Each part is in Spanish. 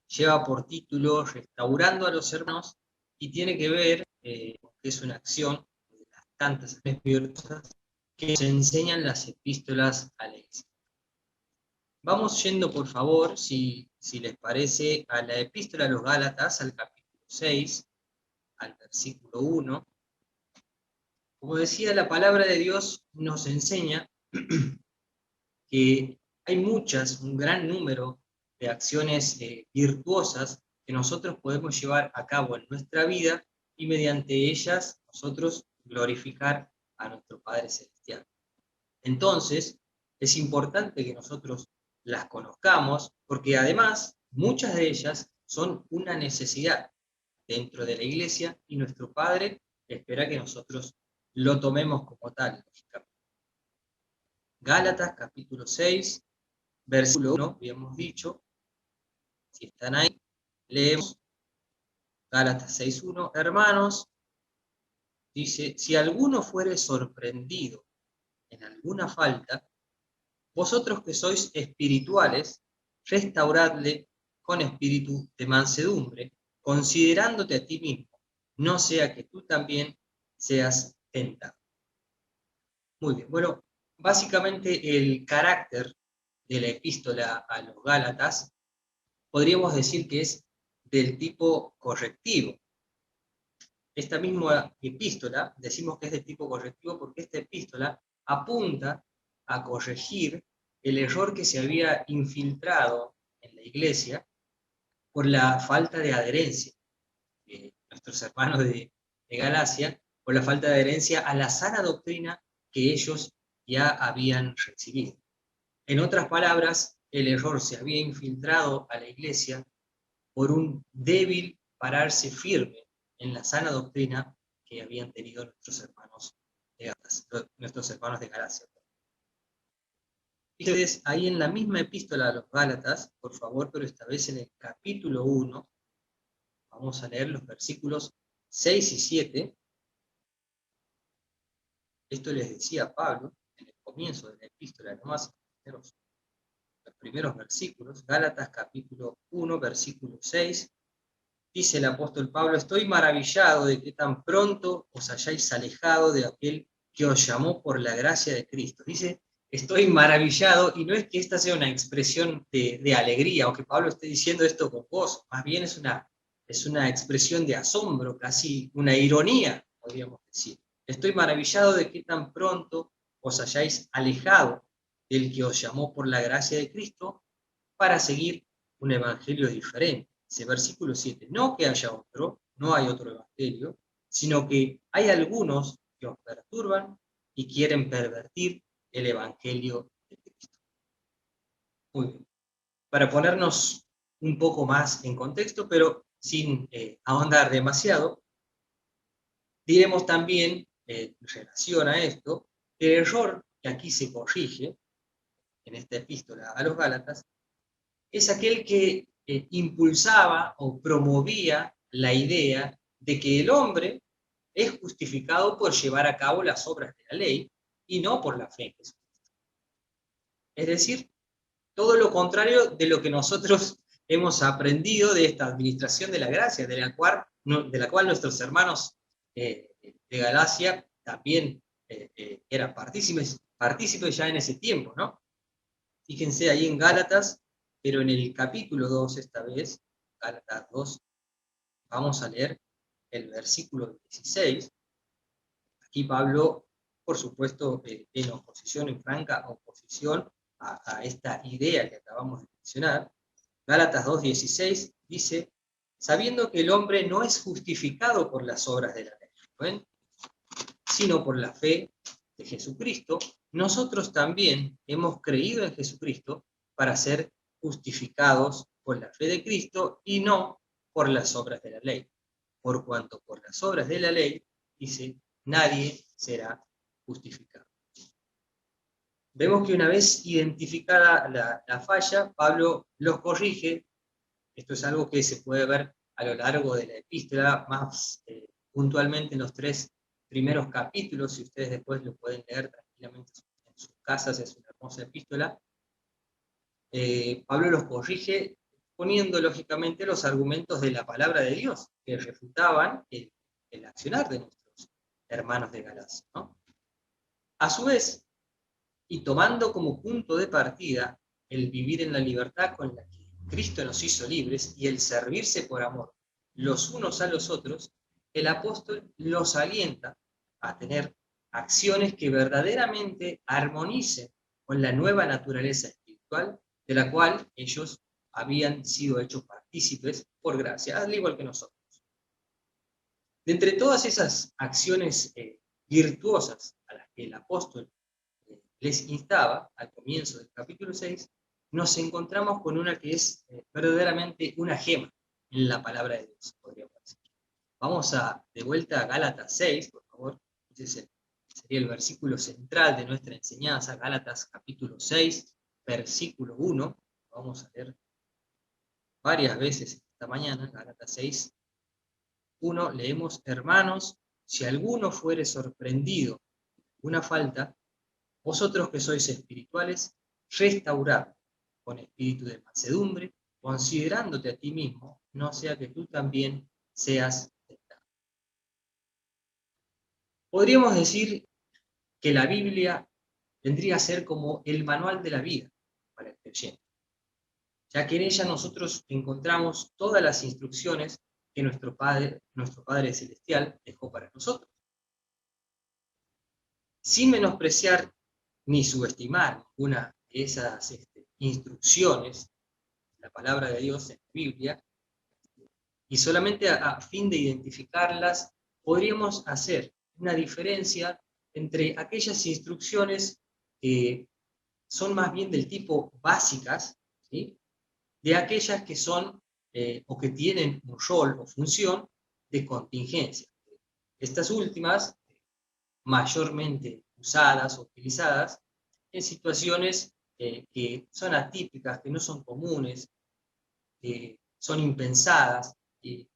lleva por título Restaurando a los hermanos y tiene que ver, que es una acción de las tantas acciones virtuosas que se enseñan las epístolas a la iglesia. Vamos yendo, por favor, si les parece, a la epístola a los Gálatas, al capítulo 6, al versículo 1. Como decía, la palabra de Dios nos enseña que hay un gran número de acciones virtuosas que nosotros podemos llevar a cabo en nuestra vida y mediante ellas nosotros glorificar a nuestro Padre Celestial. Entonces, es importante que nosotros las conozcamos porque además muchas de ellas son una necesidad dentro de la iglesia y nuestro Padre espera que nosotros lo tomemos como tal. Gálatas capítulo 6, versículo 1, habíamos dicho, si están ahí, leemos Gálatas 6:1, hermanos, dice, si alguno fuere sorprendido en alguna falta, vosotros que sois espirituales, restauradle con espíritu de mansedumbre, considerándote a ti mismo, no sea que tú también seas tentado. Muy bien, bueno, básicamente el carácter de la epístola a los Gálatas podríamos decir que es del tipo correctivo. Esta misma epístola, decimos que es de tipo correctivo porque esta epístola apunta a corregir el error que se había infiltrado en la iglesia por la falta de adherencia de nuestros hermanos de Galacia, por la falta de adherencia a la sana doctrina que ellos ya habían recibido. En otras palabras, el error se había infiltrado a la iglesia por un débil pararse firme en la sana doctrina que habían tenido nuestros hermanos de Galacia. Ustedes ahí en la misma epístola a los Gálatas, por favor, pero esta vez en el capítulo 1, vamos a leer los versículos 6 y 7. Esto les decía Pablo en el comienzo de la epístola, nomás los primeros versículos, Gálatas capítulo 1, versículo 6, dice el apóstol Pablo, estoy maravillado de que tan pronto os hayáis alejado de aquel que os llamó por la gracia de Cristo. Dice, estoy maravillado, y no es que esta sea una expresión de alegría, o que Pablo esté diciendo esto con gozo, más bien es una expresión de asombro, casi una ironía, podríamos decir. Estoy maravillado de que tan pronto os hayáis alejado del que os llamó por la gracia de Cristo para seguir un evangelio diferente. Ese versículo 7, no que haya otro, no hay otro evangelio, sino que hay algunos que os perturban y quieren pervertir el evangelio de Cristo. Muy bien. Para ponernos un poco más en contexto, pero sin ahondar demasiado, diremos también, en relación a esto, que el error que aquí se corrige, en esta epístola a los Gálatas, es aquel que impulsaba o promovía la idea de que el hombre es justificado por llevar a cabo las obras de la ley y no por la fe en Jesucristo. Es decir, todo lo contrario de lo que nosotros hemos aprendido de esta administración de la gracia, de la cual nuestros hermanos de Galacia también eran partícipes ya en ese tiempo, ¿no? Fíjense ahí en Gálatas, pero en el capítulo 2 esta vez, Gálatas 2, vamos a leer el versículo 16. Aquí Pablo, por supuesto, en oposición, en franca oposición a esta idea que acabamos de mencionar. Gálatas 2:16 dice, sabiendo que el hombre no es justificado por las obras de la ley, ¿ven?, sino por la fe de Jesucristo, nosotros también hemos creído en Jesucristo para ser justificados por la fe de Cristo y no por las obras de la ley. Por cuanto por las obras de la ley, dice, nadie será justificado. Vemos que una vez identificada la falla, Pablo los corrige. Esto es algo que se puede ver a lo largo de la epístola, más puntualmente en los 3 primeros capítulos, si ustedes después lo pueden leer tranquilamente en sus casas, es una hermosa epístola. Pablo los corrige poniendo lógicamente los argumentos de la palabra de Dios, que refutaban el accionar de nuestros hermanos de Galacia, ¿no? A su vez, y tomando como punto de partida el vivir en la libertad con la que Cristo nos hizo libres y el servirse por amor los unos a los otros, el apóstol los alienta a tener acciones que verdaderamente armonicen con la nueva naturaleza espiritual de la cual ellos habían sido hechos partícipes por gracia, al igual que nosotros. De entre todas esas acciones virtuosas a las que el apóstol les instaba al comienzo del capítulo 6, nos encontramos con una que es verdaderamente una gema en la palabra de Dios, podríamos decir. Vamos de vuelta a Gálatas 6, por favor. Ese sería el versículo central de nuestra enseñanza, Gálatas capítulo 6, versículo 1. Vamos a leer varias veces esta mañana, Gálatas 6, 1. Leemos: hermanos, si alguno fuere sorprendido en alguna falta, vosotros que sois espirituales, restaurad con espíritu de mansedumbre, considerándote a ti mismo, no sea que tú también seas tentado. Podríamos decir que la Biblia vendría a ser como el manual de la vida para el creyente, ya que en ella nosotros encontramos todas las instrucciones que nuestro Padre Celestial dejó para nosotros. Sin menospreciar ni subestimar ninguna de esas instrucciones, la palabra de Dios en la Biblia, y solamente a fin de identificarlas, podríamos hacer una diferencia entre aquellas instrucciones que son más bien del tipo básicas, ¿sí?, de aquellas que son o que tienen un rol o función de contingencia. Estas últimas, mayormente usadas o utilizadas en situaciones que son atípicas, que no son comunes, que son impensadas, que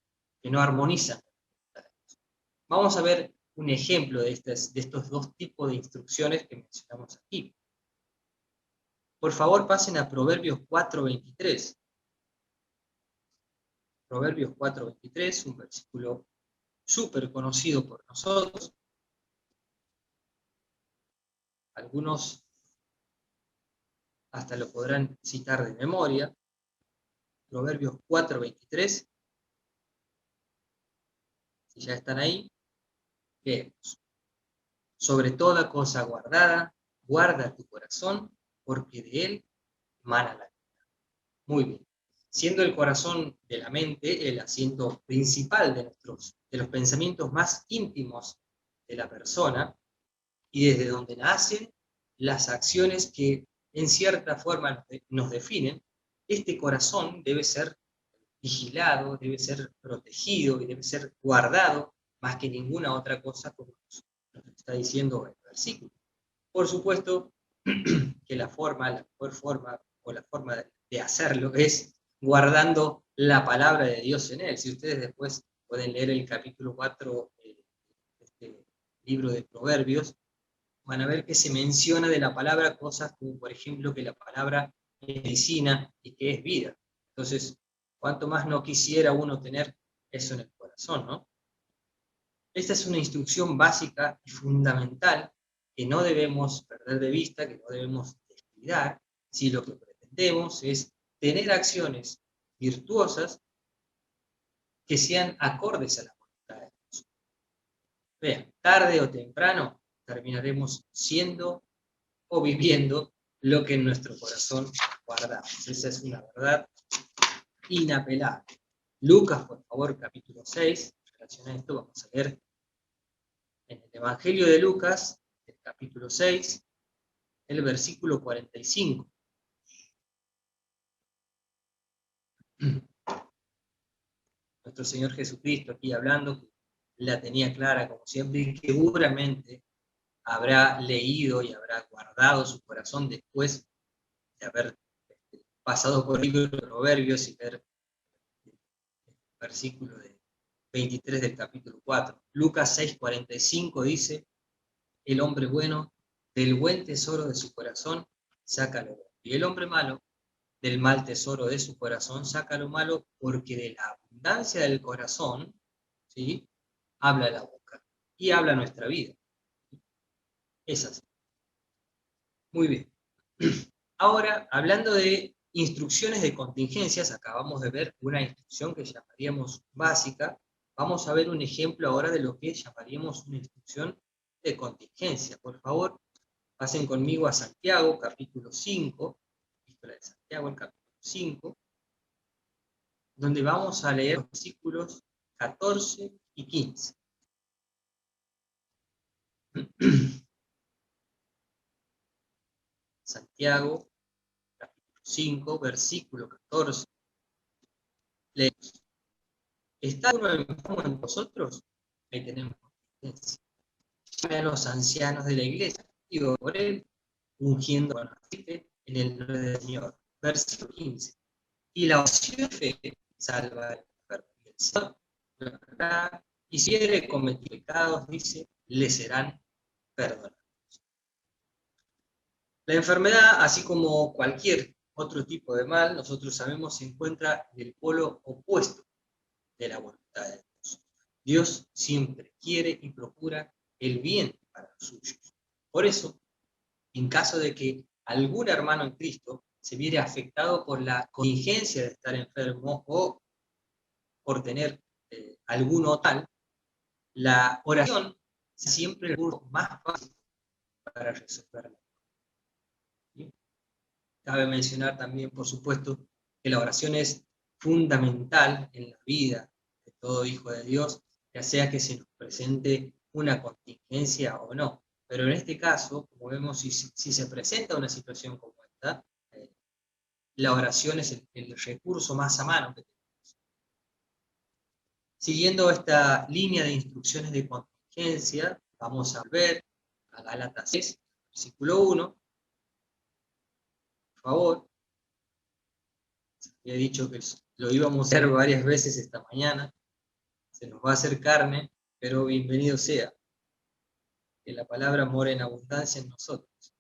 no armonizan. Vamos a ver un ejemplo de estos dos tipos de instrucciones que mencionamos aquí. Por favor, pasen a Proverbios 4:23. Proverbios 4:23, un versículo súper conocido por nosotros. Algunos hasta lo podrán citar de memoria. Proverbios 4:23. Si ya están ahí, leemos: sobre toda cosa guardada, guarda tu corazón, porque de él mana la vida. Muy bien. Siendo el corazón de la mente el asiento principal de los pensamientos más íntimos de la persona, y desde donde nacen las acciones que en cierta forma nos definen, este corazón debe ser vigilado, debe ser protegido y debe ser guardado más que ninguna otra cosa, como nos está diciendo el versículo. Por supuesto que la mejor forma o la forma de hacerlo es guardando la palabra de Dios en él. Si ustedes después pueden leer el capítulo 4 de este libro de Proverbios, van a ver que se menciona de la palabra cosas como, por ejemplo, que la palabra es medicina y que es vida. Entonces, cuánto más no quisiera uno tener eso en el corazón, ¿no? Esta es una instrucción básica y fundamental que no debemos perder de vista, que no debemos descuidar, si lo que pretendemos es tener acciones virtuosas que sean acordes a la voluntad de Dios. Vean, tarde o temprano terminaremos siendo o viviendo lo que en nuestro corazón guardamos. Esa es una verdad inapelable. Lucas, por favor, capítulo 6, en relación a esto vamos a leer en el Evangelio de Lucas, el capítulo 6, el versículo 45. Nuestro Señor Jesucristo aquí hablando, que la tenía clara como siempre, y que seguramente habrá leído y habrá guardado su corazón después de haber pasado por el libro de Proverbios y ver el versículo de 23 del capítulo 4. Lucas 6:45 dice: el hombre bueno del buen tesoro de su corazón saca lo bueno, y el hombre malo del mal tesoro de su corazón saca lo malo, porque de la abundancia del corazón, ¿sí?, habla la boca y habla nuestra vida. Es así. Muy bien. Ahora, hablando de instrucciones de contingencias, acabamos de ver una instrucción que llamaríamos básica. Vamos a ver un ejemplo ahora de lo que llamaríamos una instrucción de contingencia. Por favor, pasen conmigo a Santiago, capítulo 5, Epístola de Santiago, el capítulo 5, donde vamos a leer los versículos 14 y 15. Santiago, capítulo 5, versículo 14. Leemos. ¿Está uno enfermo en vosotros? Ahí tenemos contingencia. Llame a los ancianos de la iglesia, y por él, ungiendo con aceite en el nombre del Señor. Versículo 15. Y la oración de fe salva al enfermo. El Señor lo hará, y si quiere cometer pecados, dice, le serán perdonados. La enfermedad, así como cualquier otro tipo de mal, nosotros sabemos se encuentra en el polo opuesto de la voluntad de Dios. Dios siempre quiere y procura el bien para los suyos. Por eso, en caso de que algún hermano en Cristo se viera afectado por la contingencia de estar enfermo o por tener alguno tal, la oración es siempre el recurso más fácil para resolverlo. ¿Sí? Cabe mencionar también, por supuesto, que la oración es fundamental en la vida de todo hijo de Dios, ya sea que se nos presente una contingencia o no. Pero en este caso, como vemos, si se presenta una situación como esta, la oración es el recurso más a mano que tenemos. Siguiendo esta línea de instrucciones de contingencia, vamos a ver a Gálatas 6, versículo 1. Por favor. He dicho que lo íbamos a hacer varias veces esta mañana. Se nos va a hacer carne, pero bienvenido sea. Que la palabra more en abundancia en nosotros,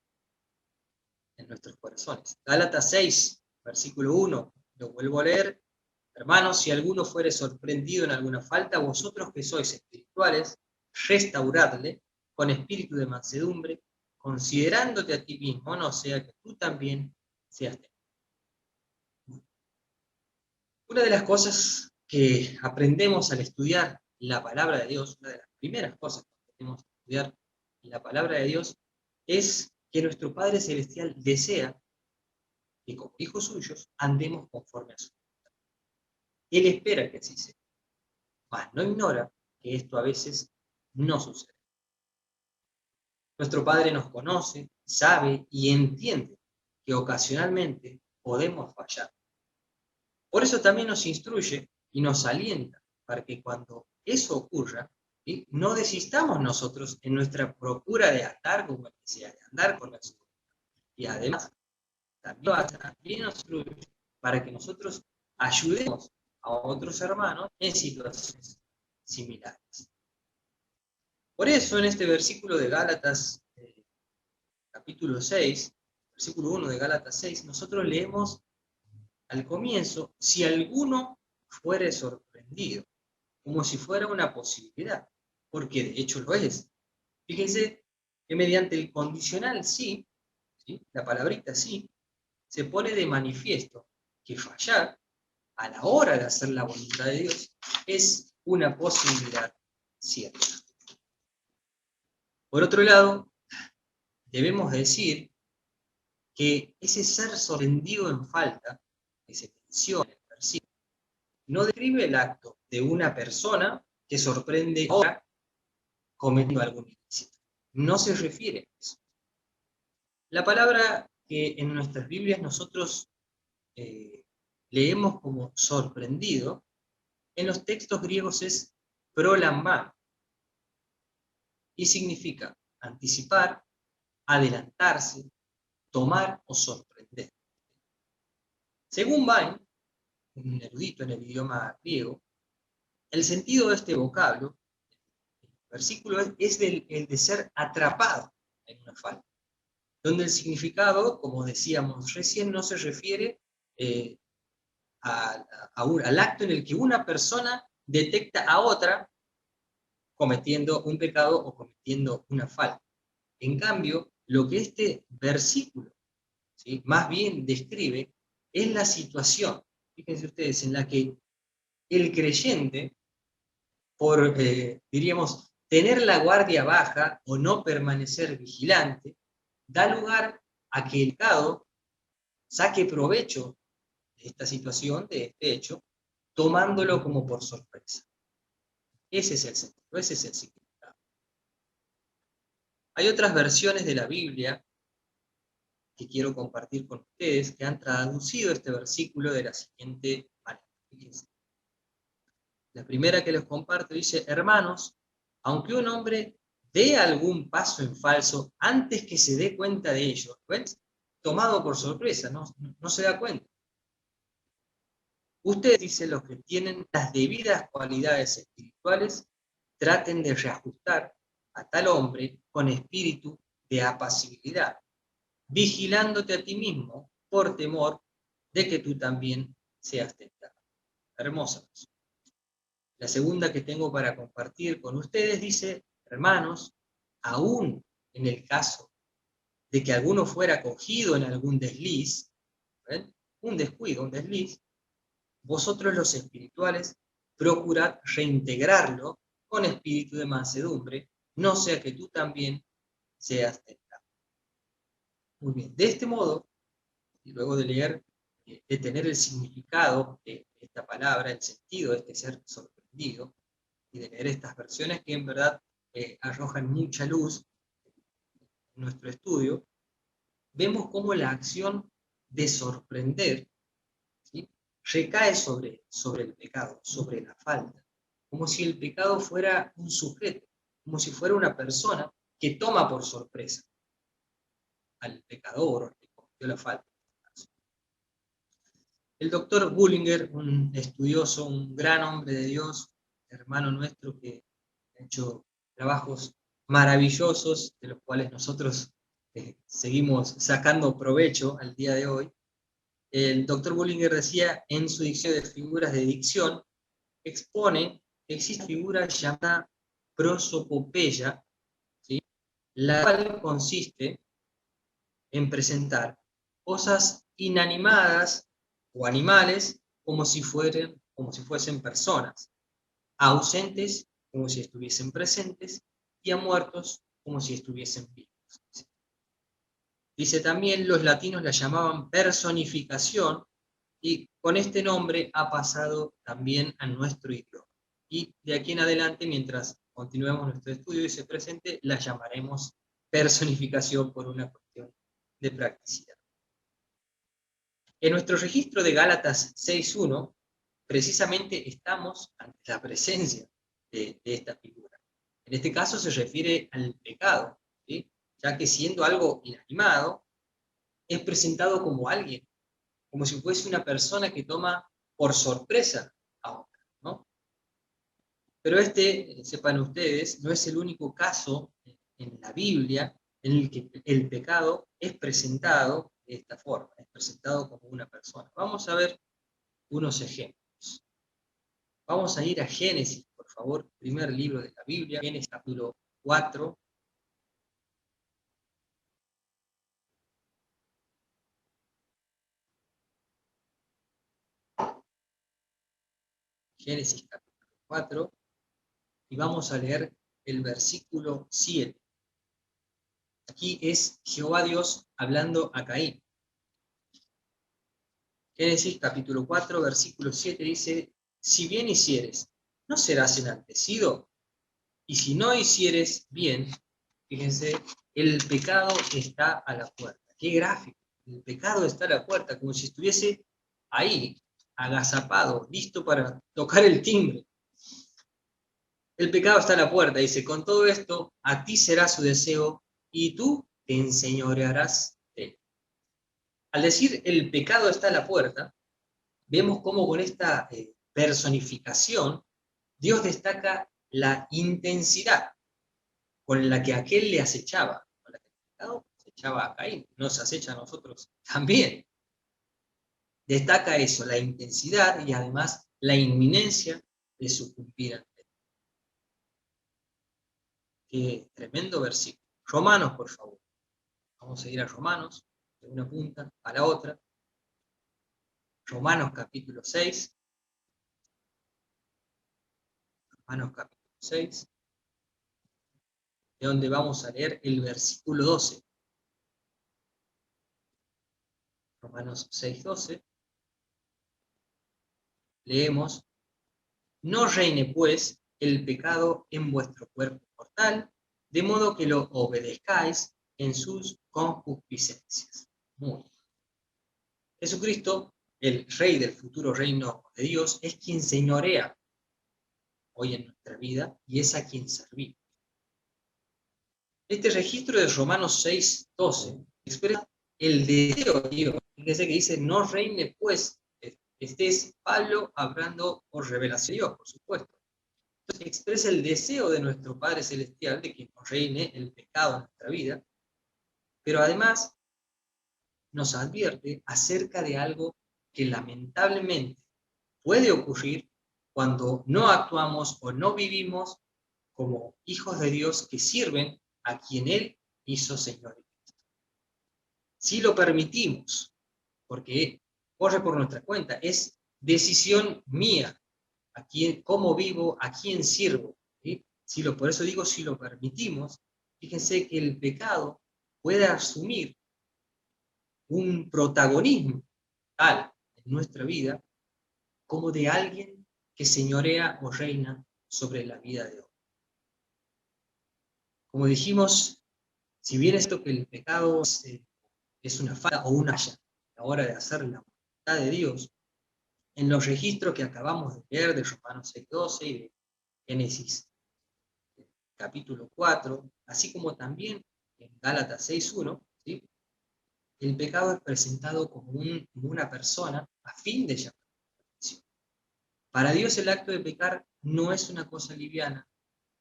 en nuestros corazones. Gálatas 6, versículo 1. Lo vuelvo a leer. Hermanos, si alguno fuere sorprendido en alguna falta, vosotros que sois espirituales, restauradle con espíritu de mansedumbre, considerándote a ti mismo, no sea que tú también seas tentado. Una de las cosas que aprendemos al estudiar la palabra de Dios, una de las primeras cosas que aprendemos al estudiar la palabra de Dios, es que nuestro Padre Celestial desea que como hijos suyos andemos conforme a su voluntad. Él espera que así sea, mas no ignora que esto a veces no sucede. Nuestro Padre nos conoce, sabe y entiende que ocasionalmente podemos fallar. Por eso también nos instruye y nos alienta para que cuando eso ocurra, ¿sí?, no desistamos nosotros en nuestra procura de andar como el Mesías, de andar con la su voluntad. Y además, también nos instruye para que nosotros ayudemos a otros hermanos en situaciones similares. Por eso en este versículo de Gálatas, capítulo 6, versículo 1 de Gálatas 6, nosotros leemos al comienzo, si alguno fuere sorprendido, como si fuera una posibilidad, porque de hecho lo es. Fíjense que mediante el condicional sí, la palabrita sí, se pone de manifiesto que fallar a la hora de hacer la voluntad de Dios es una posibilidad cierta. Por otro lado, debemos decir que ese ser sorprendido en falta, que se menciona en el versículo, no describe el acto de una persona que sorprende a otra cometiendo algún ilícito. No se refiere a eso. La palabra que en nuestras Biblias nosotros leemos como sorprendido, en los textos griegos es prolambano, y significa anticipar, adelantarse, tomar o sorprender. Según Vine, un erudito en el idioma griego, el sentido de este vocablo, el versículo, es el de ser atrapado en una falta, donde el significado, como decíamos recién, no se refiere eh, al acto en el que una persona detecta a otra cometiendo un pecado o cometiendo una falta. En cambio, lo que este versículo, ¿sí?, más bien describe es la situación, fíjense ustedes, en la que el creyente, por, diríamos, tener la guardia baja o no permanecer vigilante, da lugar a que el pecado saque provecho de esta situación, de este hecho, tomándolo como por sorpresa. Ese es el sentido, ese es el significado. Hay otras versiones de la Biblia que quiero compartir con ustedes que han traducido este versículo de la siguiente manera. Fíjense. La primera que les comparto dice: hermanos, aunque un hombre dé algún paso en falso antes que se dé cuenta de ello, ¿ves?, tomado por sorpresa, no se da cuenta. Ustedes, dicen, los que tienen las debidas cualidades espirituales, traten de reajustar a tal hombre con espíritu de apacibilidad, vigilándote a ti mismo por temor de que tú también seas tentado. Hermosa. La segunda que tengo para compartir con ustedes dice: hermanos, aún en el caso de que alguno fuera cogido en algún desliz, ¿ven?, un descuido, un desliz, vosotros los espirituales procurad reintegrarlo con espíritu de mansedumbre, no sea que tú también seas tentado. Muy bien, de este modo, y luego de leer, de tener el significado de esta palabra, el sentido de este ser sorprendido, y de leer estas versiones que en verdad arrojan mucha luz en nuestro estudio, vemos cómo la acción de sorprender, ¿sí?, recae sobre el pecado, sobre la falta, como si el pecado fuera un sujeto, como si fuera una persona que toma por sorpresa al pecador o al que cometió la falta. El doctor Bullinger, un estudioso, un gran hombre de Dios, hermano nuestro, que ha hecho trabajos maravillosos, de los cuales nosotros seguimos sacando provecho al día de hoy. El doctor Bullinger decía en su diccionario de figuras de dicción, expone que existe figura llamada prosopopeya, ¿sí?, la cual consiste en presentar cosas inanimadas o animales como si fuesen personas, ausentes como si estuviesen presentes y a muertos como si estuviesen vivos. Dice también, los latinos la llamaban personificación, y con este nombre ha pasado también a nuestro idioma. Y de aquí en adelante, mientras continuemos nuestro estudio y se presente, la llamaremos personificación por una cuestión de practicidad. En nuestro registro de Gálatas 6.1, precisamente estamos ante la presencia de esta figura. En este caso se refiere al pecado, ¿sí?, ya que siendo algo inanimado, es presentado como alguien, como si fuese una persona que toma por sorpresa a otra, ¿no? Pero sepan ustedes, no es el único caso en la Biblia en el que el pecado es presentado de esta forma, es presentado como una persona. Vamos a ver unos ejemplos. Vamos a ir a Génesis, por favor, primer libro de la Biblia, Génesis capítulo 4. Génesis capítulo 4, y vamos a leer el versículo 7. Aquí es Jehová Dios hablando a Caín. Génesis capítulo 4, versículo 7 dice: si bien hicieres, ¿no serás enaltecido? Y si no hicieres bien, fíjense, el pecado está a la puerta. Qué gráfico. El pecado está a la puerta, como si estuviese ahí, agazapado, listo para tocar el timbre. El pecado está a la puerta, dice: con todo esto, a ti será su deseo, y tú te enseñorearás de él. Al decir el pecado está a la puerta, vemos cómo con esta personificación, Dios destaca la intensidad con la que aquel le acechaba, con la que el pecado acechaba a Caín, nos acecha a nosotros también. destaca eso, la intensidad y además la inminencia de su cumplida. Qué tremendo versículo. Romanos, por favor. Vamos a ir a Romanos, de una punta a la otra. Romanos capítulo 6. Romanos capítulo 6. De donde vamos a leer el versículo 12. Romanos 6:12. Leemos: no reine pues el pecado en vuestro cuerpo mortal, de modo que lo obedezcáis en sus concupiscencias. Muy bien. Jesucristo, el Rey del futuro reino de Dios, es quien señorea hoy en nuestra vida y es a quien servimos. Este registro de Romanos 6:12 expresa el deseo de Dios. Fíjense que dice, no reine pues. Este es Pablo hablando por revelación de Dios, por supuesto. Entonces expresa el deseo de nuestro Padre Celestial de que nos reine el pecado en nuestra vida, pero además nos advierte acerca de algo que lamentablemente puede ocurrir cuando no actuamos o no vivimos como hijos de Dios que sirven a quien Él hizo Señor. Si lo permitimos, porque corre por nuestra cuenta, es decisión mía, a quién, cómo vivo, a quién sirvo. ¿Sí? Por eso digo, si lo permitimos, fíjense que el pecado puede asumir un protagonismo tal en nuestra vida como de alguien que señorea o reina sobre la vida de otro. Como dijimos, si bien es cierto que el pecado es una falta o una falla a la hora de hacer la voluntad de Dios, en los registros que acabamos de leer de Romanos 6:12 y de Génesis capítulo 4, así como también en Gálatas 6:1, ¿sí? El pecado es presentado como una persona a fin de llamar la atención. Para Dios el acto de pecar no es una cosa liviana,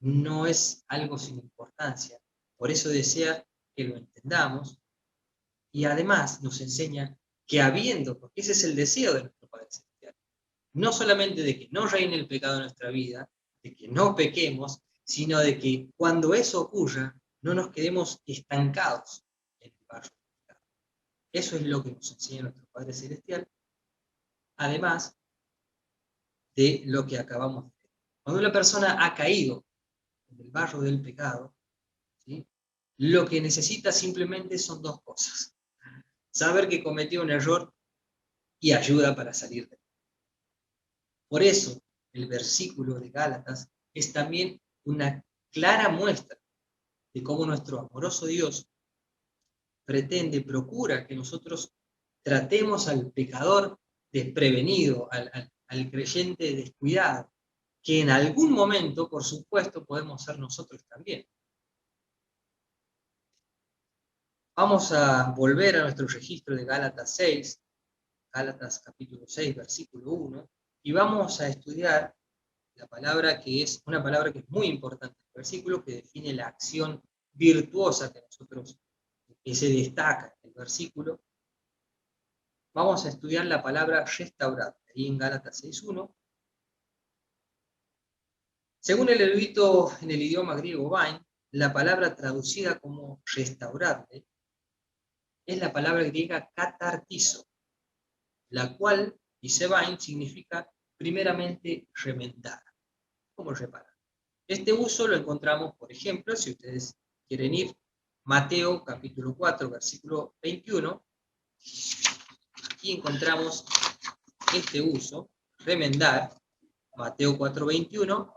no es algo sin importancia, por eso desea que lo entendamos y además nos enseña que habiendo, porque ese es el deseo de nuestro Padre Celestial, no solamente de que no reine el pecado en nuestra vida, de que no pequemos, sino de que cuando eso ocurra, no nos quedemos estancados en el barro del pecado. Eso es lo que nos enseña nuestro Padre Celestial, además de lo que acabamos de ver. Cuando una persona ha caído en el barro del pecado, ¿sí? Lo que necesita simplemente son dos cosas: saber que cometió un error y ayuda para salir de él. Por eso, el versículo de Gálatas es también una clara muestra de cómo nuestro amoroso Dios procura que nosotros tratemos al pecador desprevenido, al creyente descuidado, que en algún momento, por supuesto, podemos ser nosotros también. Vamos a volver a nuestro registro de Gálatas 6, Gálatas capítulo 6, versículo 1, y vamos a estudiar la palabra que es una palabra que es muy importante en el versículo, que define la acción virtuosa que se destaca en el versículo. Vamos a estudiar la palabra restaurar, ahí en Gálatas 6:1. Según el erudito en el idioma griego Vine, la palabra traducida como restaurarle es la palabra griega katartizo, la cual, dice Vine, significa primeramente remendar, como reparar. Este uso lo encontramos, por ejemplo, si ustedes quieren ir, Mateo capítulo 4, versículo 21, aquí encontramos este uso, remendar, Mateo 4:21,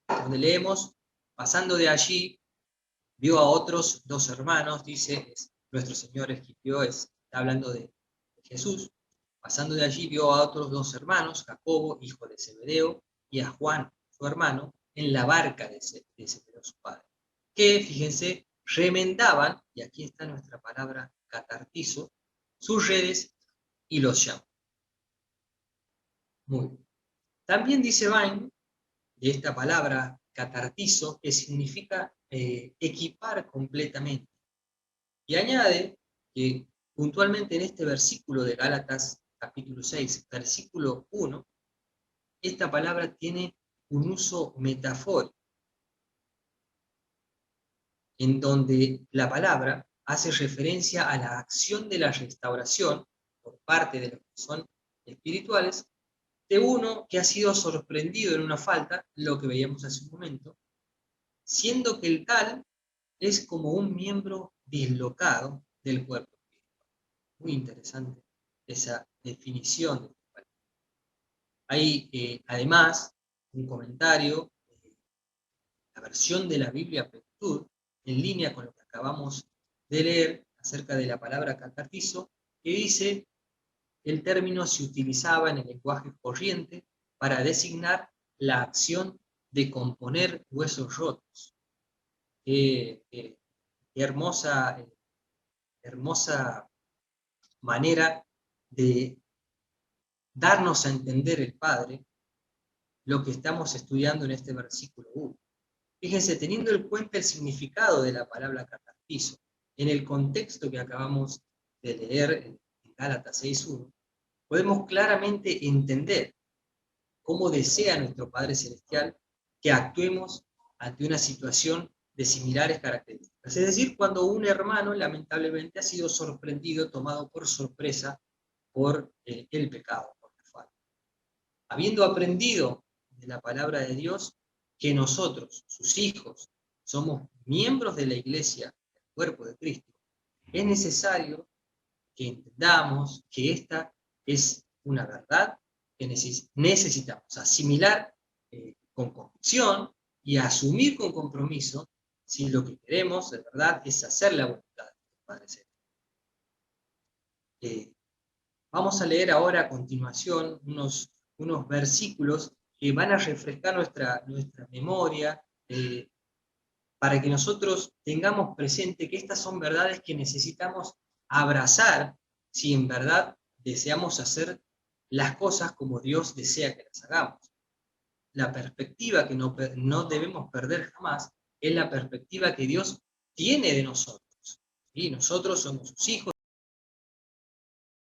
donde leemos, pasando de allí, vio a otros dos hermanos, dice, nuestro Señor escribió, está hablando de Jesús, pasando de allí vio a otros dos hermanos, Jacobo, hijo de Zebedeo, y a Juan, su hermano, en la barca de Zebedeo, su padre, que, fíjense, remendaban, y aquí está nuestra palabra catartizo, sus redes y los llamó. Muy bien. También dice Vine, de esta palabra catartizo, que significa equipar completamente. Y añade que puntualmente en este versículo de Gálatas capítulo 6, versículo 1, esta palabra tiene un uso metafórico, en donde la palabra hace referencia a la acción de la restauración por parte de los que son espirituales, de uno que ha sido sorprendido en una falta, lo que veíamos hace un momento, siendo que el tal es como un miembro dislocado del cuerpo espiritual. Muy interesante esa definición. Hay además un comentario, la versión de la Biblia Plenitud, en línea con lo que acabamos de leer acerca de la palabra catartizo, que dice: el término se utilizaba en el lenguaje corriente para designar la acción de componer huesos rotos. Qué hermosa manera de darnos a entender el Padre lo que estamos estudiando en este versículo 1. Fíjense, teniendo en cuenta el significado de la palabra catartizo, en el contexto que acabamos de leer en Gálatas 6.1, podemos claramente entender cómo desea nuestro Padre Celestial que actuemos ante una situación de similares características. Es decir, cuando un hermano lamentablemente ha sido sorprendido, tomado por sorpresa por el pecado, por la falta. Habiendo aprendido de la palabra de Dios que nosotros, sus hijos, somos miembros de la iglesia, del cuerpo de Cristo, es necesario que entendamos que esta es una verdad que necesitamos asimilar con convicción y asumir con compromiso si lo que queremos de verdad es hacer la voluntad del Padre Celestial. Vamos a leer ahora a continuación unos versículos que van a refrescar nuestra memoria, para que nosotros tengamos presente que estas son verdades que necesitamos abrazar si en verdad deseamos hacer las cosas como Dios desea que las hagamos. La perspectiva que no debemos perder jamás es la perspectiva que Dios tiene de nosotros. ¿Sí? Nosotros somos sus hijos,